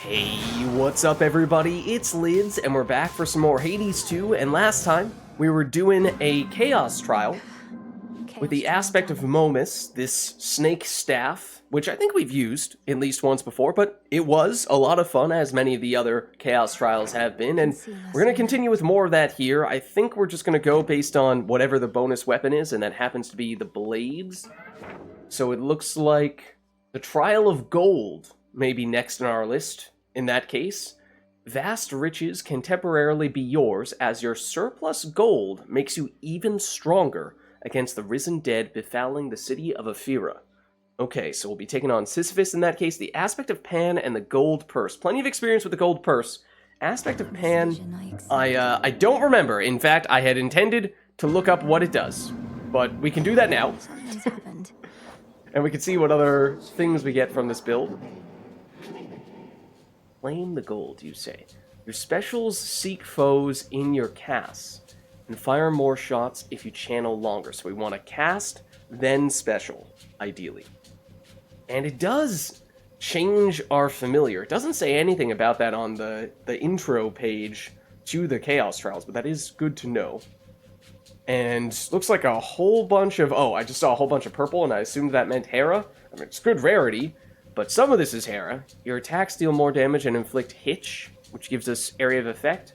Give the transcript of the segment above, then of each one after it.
Hey, what's up everybody? It's Lids, and we're back for some more Hades 2, and last time we were doing a Chaos Trial with the aspect of Momus, this snake staff, which I think we've used at least once before, but it was a lot of fun, as many of the other Chaos Trials have been, and we're going to continue with more of that here. I think we're just going to go based on whatever the bonus weapon is, and that happens to be the blades. So it looks like the Trial of Gold may be next on our list. In that case, vast riches can temporarily be yours as your surplus gold makes you even stronger against the risen dead befouling the city of Ephyra. Okay, so we'll be taking on Sisyphus in that case, the aspect of Pan and the gold purse. Plenty of experience with the gold purse. Aspect of Pan, I don't remember. In fact, I had intended to look up what it does, but we can do that now. And we can see what other things we get from this build. Claim the gold, you say. Your specials seek foes in your casts, and fire more shots if you channel longer. So we want to cast, then special, ideally. And it does change our familiar. It doesn't say anything about that on the intro page to the Chaos Trials, but that is good to know. And looks like a whole bunch of... Oh, I just saw a whole bunch of purple, and I assumed that meant Hera. I mean, it's good rarity. But some of this is Hera. Your attacks deal more damage and inflict hitch, which gives us area of effect.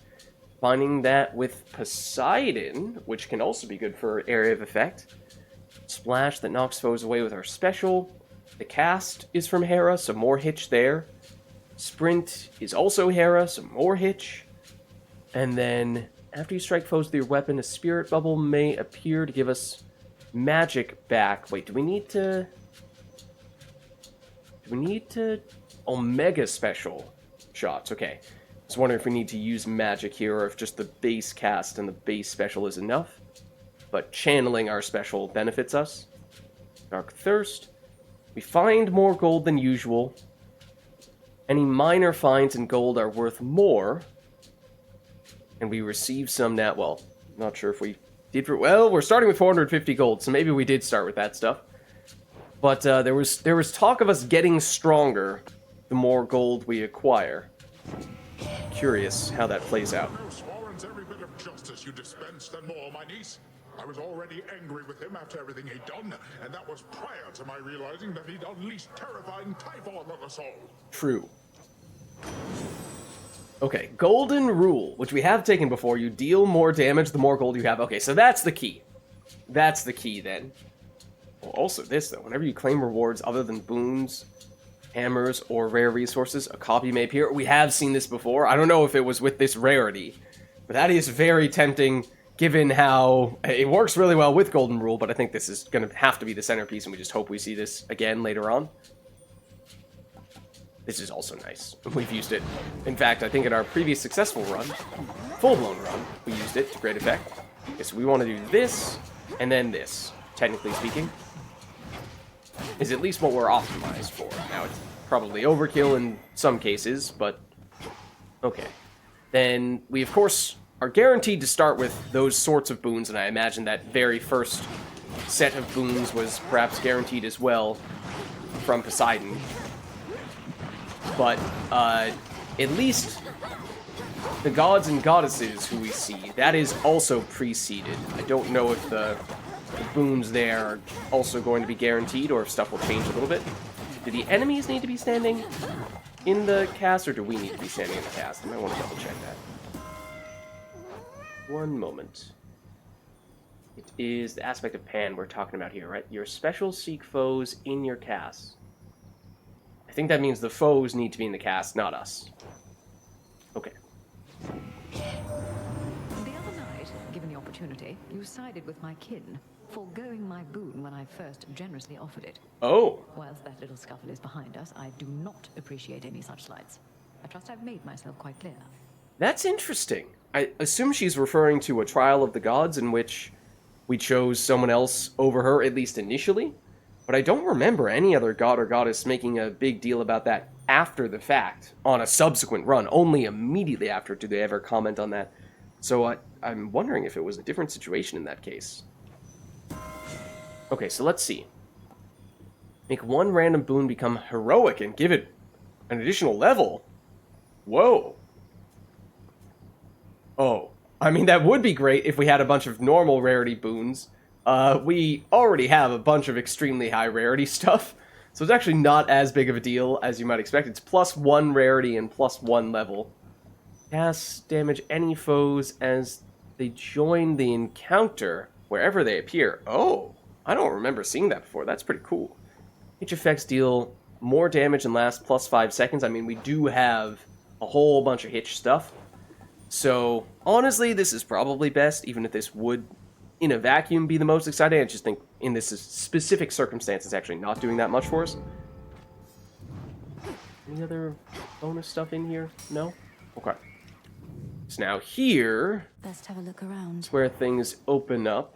Finding that with Poseidon, which can also be good for area of effect. Splash that knocks foes away with our special. The cast is from Hera, so more hitch there. Sprint is also Hera, so more hitch. And then, after you strike foes with your weapon, a spirit bubble may appear to give us magic back. Wait, do we need to Omega special shots? Okay. I was wondering if we need to use magic here, or if just the base cast and the base special is enough. But channeling our special benefits us. Dark Thirst. We find more gold than usual. Any minor finds in gold are worth more. And we receive some now. Well, not sure if we did. Well, we're starting with 450 gold, so maybe we did start with that stuff. But there was talk of us getting stronger the more gold we acquire. Curious how that plays out. Warrants every bit of justice you dispensed and more, my niece. I was already angry with him after everything he'd done, and that was prior to my realizing that he'd unleashed terrifying typhon on us all. True. Okay, golden rule, which we have taken before. You deal more damage the more gold you have. Okay, so that's the key. That's the key then. Well, also this, though. Whenever you claim rewards other than boons, hammers, or rare resources, a copy may appear. We have seen this before. I don't know if it was with this rarity, but that is very tempting, given how it works really well with Golden Rule, but I think this is going to have to be the centerpiece, and we just hope we see this again later on. This is also nice. We've used it. In fact, I think in our previous successful run, full-blown run, we used it to great effect. Okay, so we want to do this, and then this, technically speaking. Is at least what we're optimized for. Now, it's probably overkill in some cases, but okay. Then we, of course, are guaranteed to start with those sorts of boons, and I imagine that very first set of boons was perhaps guaranteed as well from Poseidon. But at least the gods and goddesses who we see, that is also preceded. I don't know if the boons there are also going to be guaranteed, or if stuff will change a little bit. Do the enemies need to be standing in the cast, or do we need to be standing in the cast? I might want to double check that. One moment. It is the aspect of Pan we're talking about here, right? Your special seek foes in your cast. I think that means the foes need to be in the cast, not us. Okay. The other night, given the opportunity, you sided with my kin, foregoing my boon when I first generously offered it. Oh. Whilst that little scuffle is behind us, I do not appreciate any such slights. I trust I've made myself quite clear. That's interesting. I assume she's referring to a trial of the gods in which we chose someone else over her, at least initially. But I don't remember any other god or goddess making a big deal about that after the fact, on a subsequent run. Only immediately after do they ever comment on that. So I'm wondering if it was a different situation in that case. Okay, so let's see. Make one random boon become heroic and give it an additional level. Whoa. Oh, I mean, that would be great if we had a bunch of normal rarity boons. We already have a bunch of extremely high rarity stuff, so it's actually not as big of a deal as you might expect. It's +1 rarity and +1 level. Cast damage any foes as they join the encounter wherever they appear. Oh, I don't remember seeing that before. That's pretty cool. Each effects deal more damage and last +5 seconds. I mean, we do have a whole bunch of hitch stuff. So, honestly, this is probably best, even if this would, in a vacuum, be the most exciting. I just think in this specific circumstance, it's actually not doing that much for us. Any other bonus stuff in here? No? Okay. So now here... Best have a look around. is where things open up.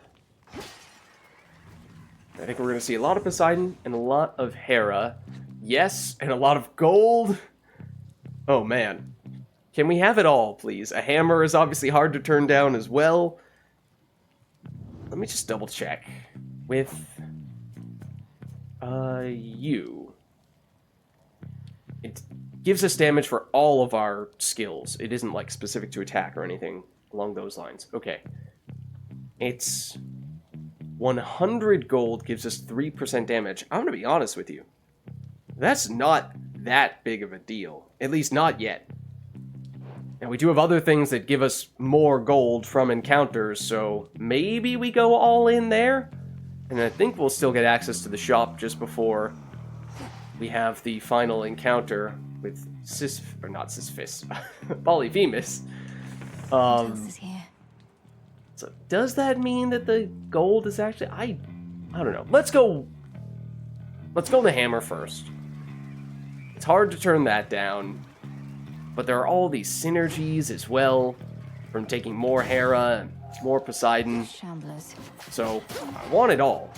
I think we're going to see a lot of Poseidon and a lot of Hera. Yes, and a lot of gold. Oh, man. Can we have it all, please? A hammer is obviously hard to turn down as well. Let me just double check. With... you. It gives us damage for all of our skills. It isn't, like, specific to attack or anything along those lines. Okay. It's... 100 gold gives us 3% damage. I'm going to be honest with you. That's not that big of a deal. At least not yet. Now, we do have other things that give us more gold from encounters, so maybe we go all in there? And I think we'll still get access to the shop just before we have the final encounter with Polyphemus. What else is here? So does that mean that the gold is actually... I don't know. Let's go the hammer first. It's hard to turn that down, but there are all these synergies as well from taking more Hera and more Poseidon. Shamblers. So I want it all.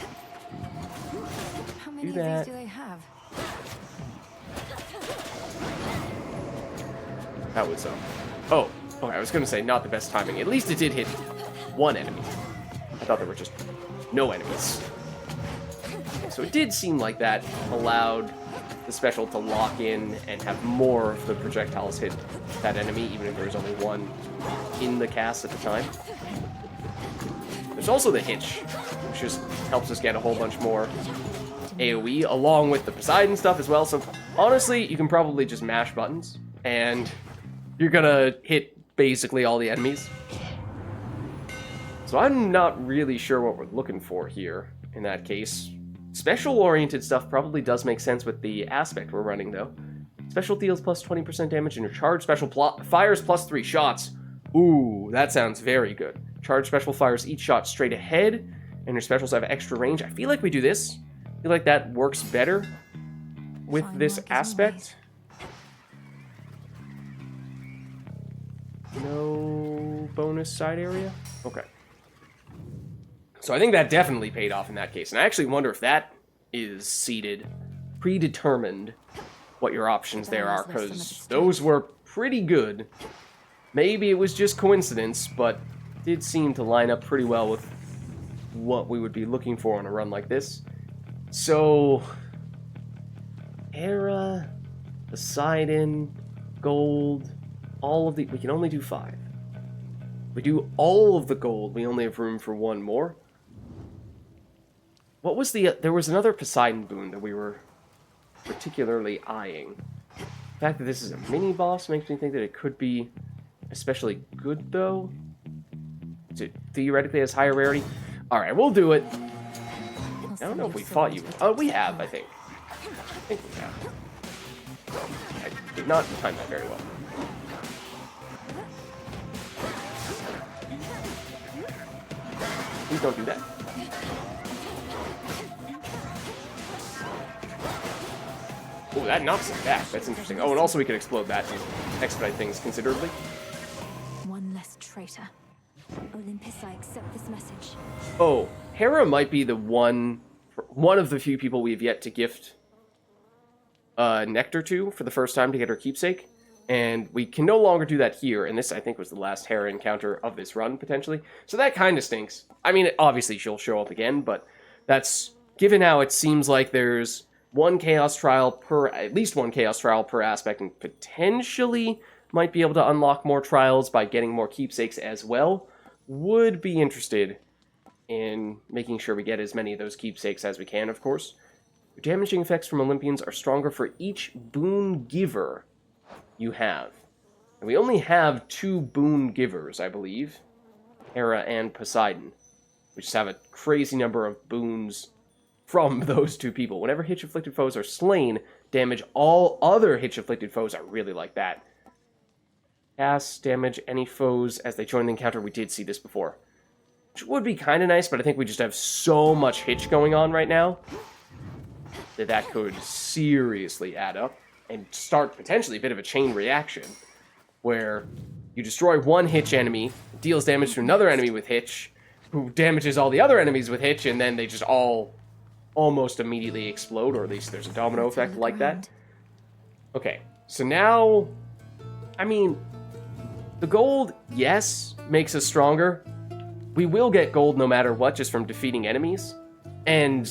How many of that. these do they have? That was oh, okay, I was gonna say not the best timing. At least it did hit one enemy. I thought there were just no enemies. So it did seem like that allowed the special to lock in and have more of the projectiles hit that enemy, even if there was only one in the cast at the time. There's also the hitch, which just helps us get a whole bunch more AoE, along with the Poseidon stuff as well. So honestly, you can probably just mash buttons, and you're gonna hit basically all the enemies. So I'm not really sure what we're looking for here in that case. Special-oriented stuff probably does make sense with the aspect we're running, though. Special deals plus 20% damage, and your charge special fires plus 3 shots. Ooh, that sounds very good. Charge special fires each shot straight ahead, and your specials have extra range. I feel like we do this. I feel like that works better with Fine this work as aspect. No bonus side area? Okay. So I think that definitely paid off in that case. And I actually wonder if that is seeded, predetermined, what your options there are, because those were pretty good. Maybe it was just coincidence, but did seem to line up pretty well with what we would be looking for on a run like this. So, Hera, Poseidon, gold, all of the... We can only do 5. We do all of the gold, we only have room for 1 more. What was the... there was another Poseidon boon that we were particularly eyeing. The fact that this is a mini-boss makes me think that it could be especially good, though. It theoretically has higher rarity. Alright, we'll do it. I don't know if we fought you. Oh, we have, I think. I think we have. I did not time that very well. Please don't do that. Oh, that knocks it back. That's interesting. Oh, and also we can explode that to expedite things considerably. One less traitor. Olympus, I accept this message. Oh, Hera might be the one of the few people we've yet to gift nectar to for the first time to get her keepsake. And we can no longer do that here, and this, I think, was the last Hera encounter of this run, potentially. So that kind of stinks. I mean, obviously she'll show up again, but that's... Given how it seems like there's one Chaos Trial per... At least one Chaos Trial per aspect, and potentially might be able to unlock more trials by getting more keepsakes as well. Would be interested in making sure we get as many of those keepsakes as we can, of course. Your damaging effects from Olympians are stronger for each boon giver you have. And we only have 2 boon givers, I believe. Hera and Poseidon. We just have a crazy number of boons from those 2 people. Whenever Hitch-afflicted foes are slain, damage all other Hitch-afflicted foes. I really like that. Cast damage any foes as they join the encounter. We did see this before. Which would be kind of nice, but I think we just have so much Hitch going on right now that could seriously add up and start potentially a bit of a chain reaction where you destroy one Hitch enemy, deals damage to another enemy with Hitch, who damages all the other enemies with Hitch, and then they just all almost immediately explode, or at least there's a domino effect like that. Okay, so now, I mean, the gold, yes, makes us stronger. We will get gold no matter what, just from defeating enemies, and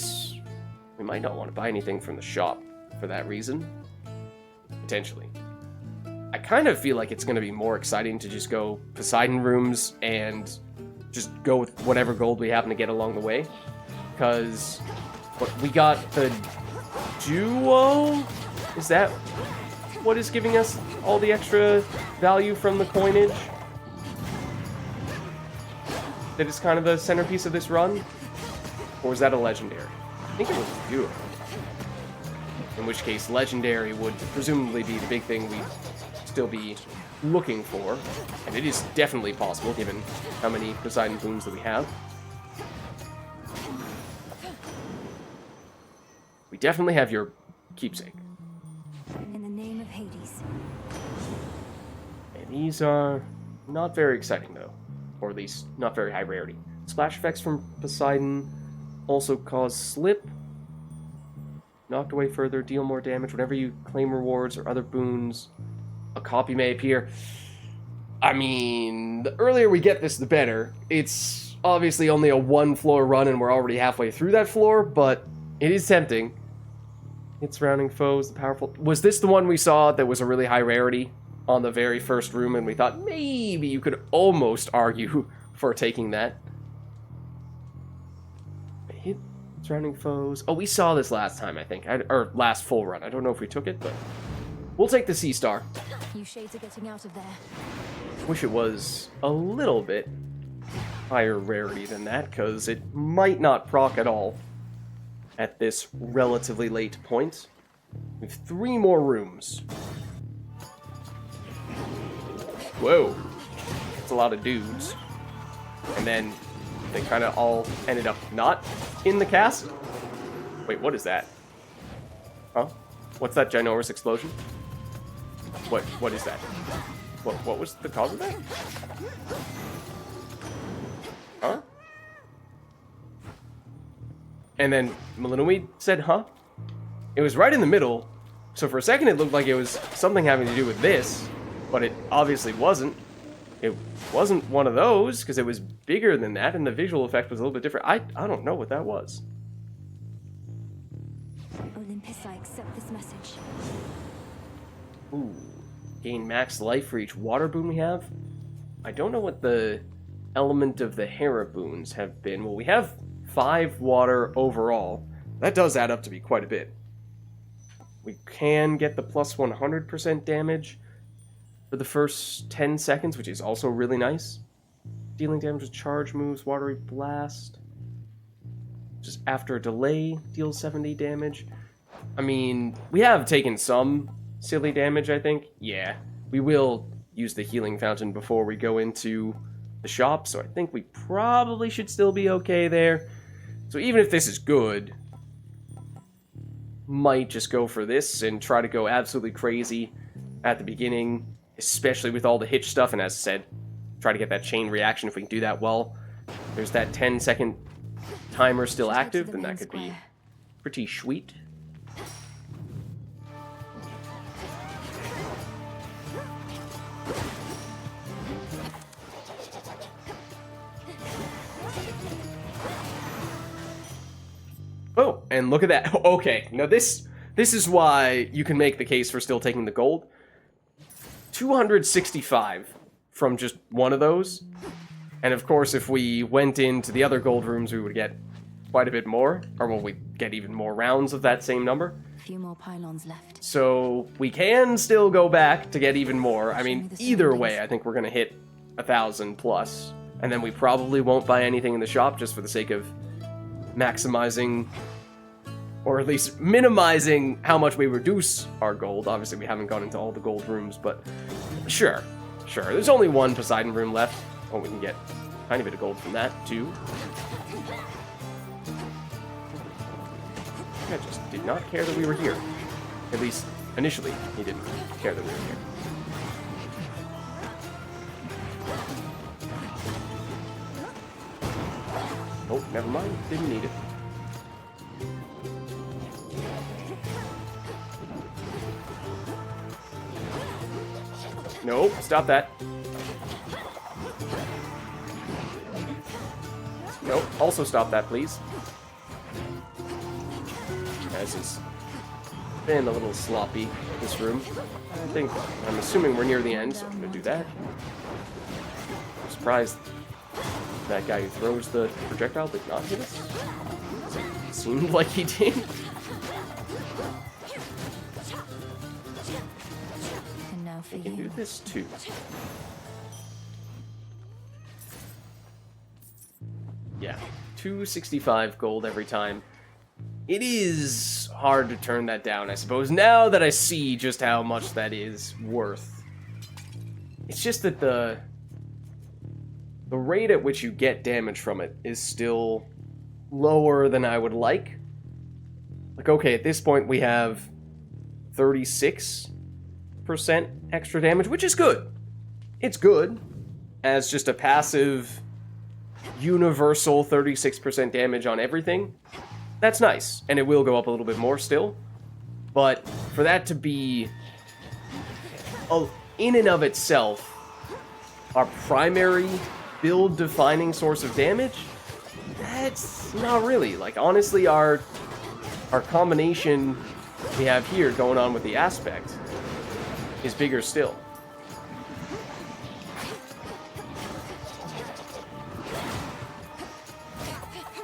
we might not want to buy anything from the shop for that reason. Potentially. I kind of feel like it's going to be more exciting to just go Poseidon rooms and just go with whatever gold we happen to get along the way. Because we got the duo? Is that what is giving us all the extra value from the coinage? That is kind of the centerpiece of this run? Or was that a legendary? I think it was a duo. In which case, legendary would presumably be the big thing we'd still be looking for. And it is definitely possible, given how many Poseidon boons that we have. We definitely have your keepsake. In the name of Hades. And these are not very exciting, though. Or at least, not very high rarity. Splash effects from Poseidon also cause slip. Knocked away further, deal more damage. Whenever you claim rewards or other boons, a copy may appear. I mean, the earlier we get this, the better. It's obviously only a 1-floor run, and we're already halfway through that floor, but it is tempting. Hit surrounding foes, the powerful... Was this the one we saw that was a really high rarity on the very first room, and we thought maybe you could almost argue for taking that? Hit surrounding foes. Oh, we saw this last time, I think. Or last full run. I don't know if we took it, but we'll take the Sea Star. You shades are getting out of there. Wish it was a little bit higher rarity than that, because it might not proc at all at this relatively late point. We have 3 more rooms. Whoa. That's a lot of dudes. And then they kind of all ended up not in the cast. Wait, what is that? Huh? What's that ginormous explosion? What is that? What was the cause of that? Huh? And then Melinoid said, huh? It was right in the middle, so for a second it looked like it was something having to do with this, but it obviously wasn't. It wasn't one of those, because it was bigger than that, and the visual effect was a little bit different. I don't know what that was. Olympus, I accept this message. Ooh. Gain max life for each water boon we have. I don't know what the element of the Hera boons have been. Well, we have 5 water overall. That does add up to be quite a bit. We can get the plus 100% damage for the first 10 seconds, which is also really nice. Dealing damage with charge moves, watery blast. Just after a delay, deals 70 damage. I mean, we have taken some silly damage, I think. Yeah, we will use the healing fountain before we go into the shop, so I think we probably should still be okay there. So even if this is good, might just go for this and try to go absolutely crazy at the beginning, especially with all the Hitch stuff, and as I said, try to get that chain reaction. If we can do that well, there's that 10-second timer still active, then that could be pretty sweet. Oh, and look at that. Okay, now this is why you can make the case for still taking the gold. 265 from just one of those. And of course, if we went into the other gold rooms, we would get quite a bit more. Or well, we'd get even more rounds of that same number. A few more pylons left. So we can still go back to get even more. I mean, either way, I think we're going to hit 1,000 plus. And then we probably won't buy anything in the shop just for the sake of maximizing, or at least minimizing how much we reduce our gold. Obviously, we haven't gone into all the gold rooms, but sure. There's only one Poseidon room left. Oh, we can get a tiny bit of gold from that, too. I just did not care that we were here. At least, initially, he didn't care that we were here. Oh, never mind. Didn't need it. No, stop that. No, also stop that, please. This has been a little sloppy, this room. I'm assuming we're near the end, so I'm gonna do that. I'm surprised that guy who throws the projectile did not hit us. It seemed like he did. And now for I can do this too. Yeah, 265 gold every time. It is hard to turn that down, I suppose, now that I see just how much that is worth. It's just that the rate at which you get damage from it is still lower than I would like. Like, okay, at this point we have 36% extra damage, which is good. It's good as just a passive, universal 36% damage on everything. That's nice, and it will go up a little bit more still. But for that to be, in and of itself, our primary build-defining source of damage, that's not really. Like, honestly, our combination we have here going on with the aspect is bigger still.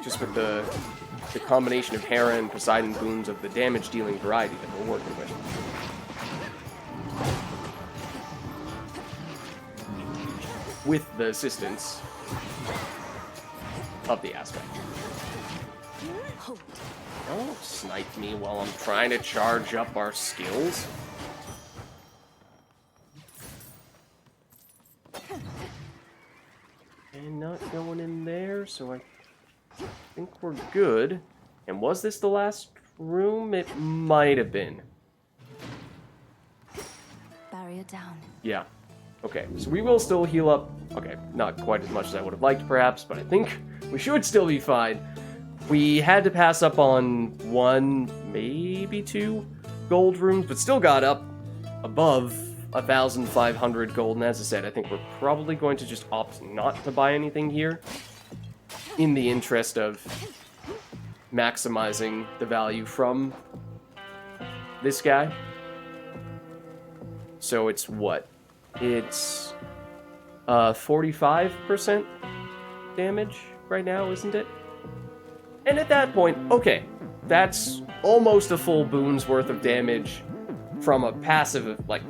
Just with the combination of Hera and Poseidon boons of the damage-dealing variety that we're working with. With the assistance of the aspect. Don't snipe me while I'm trying to charge up our skills. And not going in there, so I think we're good. And was this the last room? It might have been. barrier down. Yeah. Okay, so we will still heal up. Okay, not quite as much as I would have liked, perhaps, but I think we should still be fine. We had to pass up on 1, maybe 2 gold rooms, but still got up above 1,500 gold. And as I said, I think we're probably going to just opt not to buy anything here in the interest of maximizing the value from this guy. So it's what? It's 45% damage right now, isn't it? And at that point, okay, that's almost a full boon's worth of damage from a passive, like,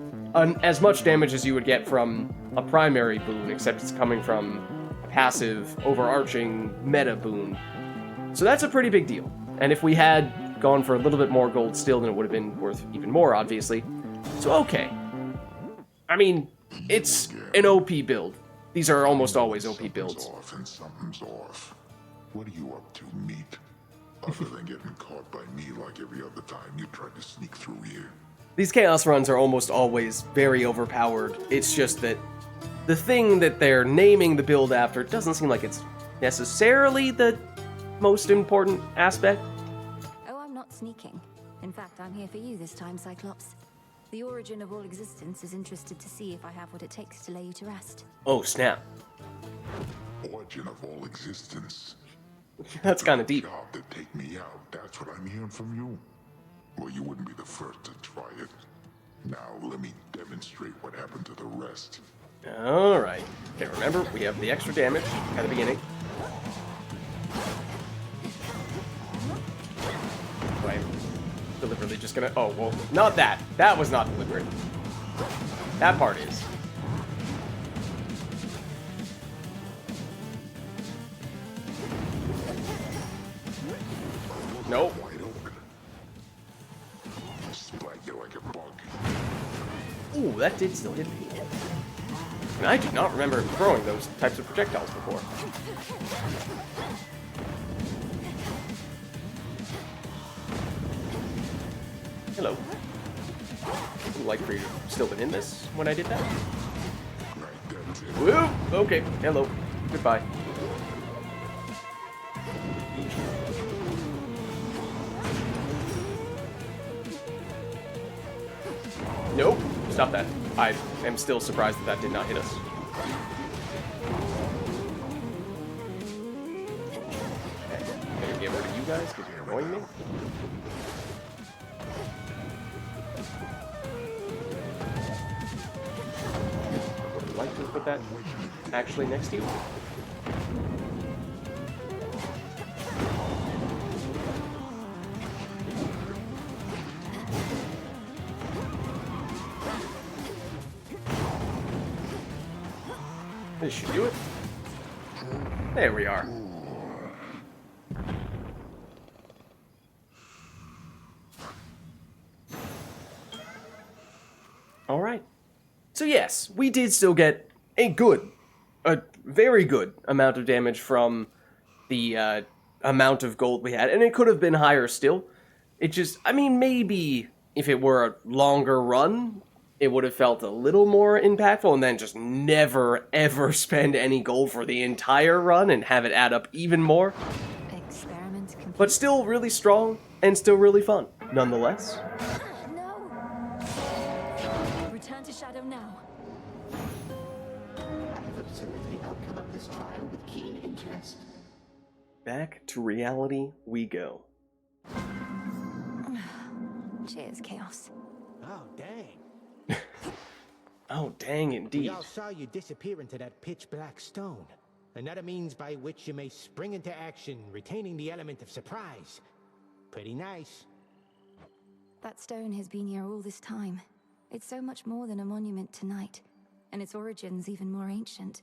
as much damage as you would get from a primary boon, except it's coming from a passive, overarching meta boon. So that's a pretty big deal. And if we had gone for a little bit more gold still, then it would have been worth even more, obviously. So okay. I mean, it's an OP build. These are almost always OP builds. Something's off and something's off. What are you up to, meat? Other than getting caught by me like every other time you tried to sneak through here. These Chaos runs are almost always very overpowered. It's just that the thing that they're naming the build after doesn't seem like it's necessarily the most important aspect. Oh, I'm not sneaking. In fact, I'm here for you this time, Cyclops. The origin of all existence is interested to see if I have what it takes to lay you to rest. Oh, snap. Origin of all existence. That's kind of deep. Job to take me out. That's what I'm hearing from you. Well, you wouldn't be the first to try it. Now let me demonstrate what happened to the rest. Alright. Okay, remember, we have the extra damage at the beginning. I'm deliberately just gonna... Oh, well, not that. That was not deliberate. That part is. Nope. Wide open. Splat you like a bug. Ooh, that did still hit me. And I do not remember throwing those types of projectiles before. Hello. Would like for you to have still been in this when I did that. Right, that's it. Woo! Okay, hello. Goodbye. Nope. Stop that. I am still surprised that that did not hit us. Okay, I'm gonna get rid of you guys because you're annoying me. Would you like to put that actually next to you? This should do it. There we are. Alright. So yes, we did still get a very good amount of damage from the amount of gold we had, and it could have been higher still. It just, I mean, maybe if it were a longer run, it would have felt a little more impactful, and then just never, ever spend any gold for the entire run and have it add up even more. Experiment complete. But still really strong, and still really fun, nonetheless. No! Return to Shadow now. I've observed the outcome of this trial with keen interest. Back to reality we go. Cheers, Chaos. Oh, dang. Oh, dang, We indeed. all saw you disappear into that pitch-black stone. Another means by which you may spring into action, retaining the element of surprise. Pretty nice. That stone has been here all this time. It's so much more than a monument to night, and its origins even more ancient.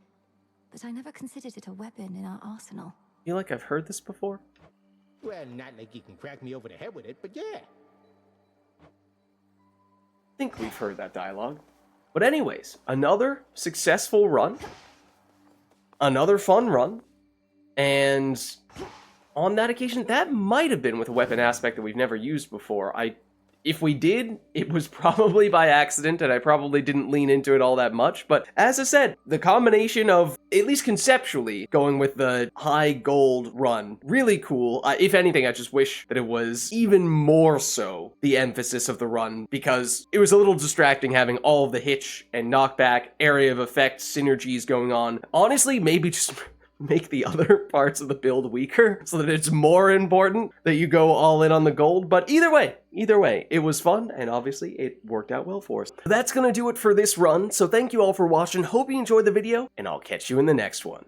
But I never considered it a weapon in our arsenal. I feel like I've heard this before. Well, not like you can crack me over the head with it, but yeah. I think we've heard that dialogue. But anyways, another successful run. Another fun run. And on that occasion, that might have been with a weapon aspect that we've never used before. If we did, it was probably by accident, and I probably didn't lean into it all that much. But as I said, the combination of, at least conceptually, going with the high gold run, really cool. If anything, I just wish that it was even more so the emphasis of the run, because it was a little distracting having all of the hitch and knockback, area of effect synergies going on. Honestly, maybe just make the other parts of the build weaker so that it's more important that you go all in on the gold. But either way, it was fun, and obviously it worked out well for us. That's gonna do it for this run, so thank you all for watching. Hope you enjoyed the video, and I'll catch you in the next one.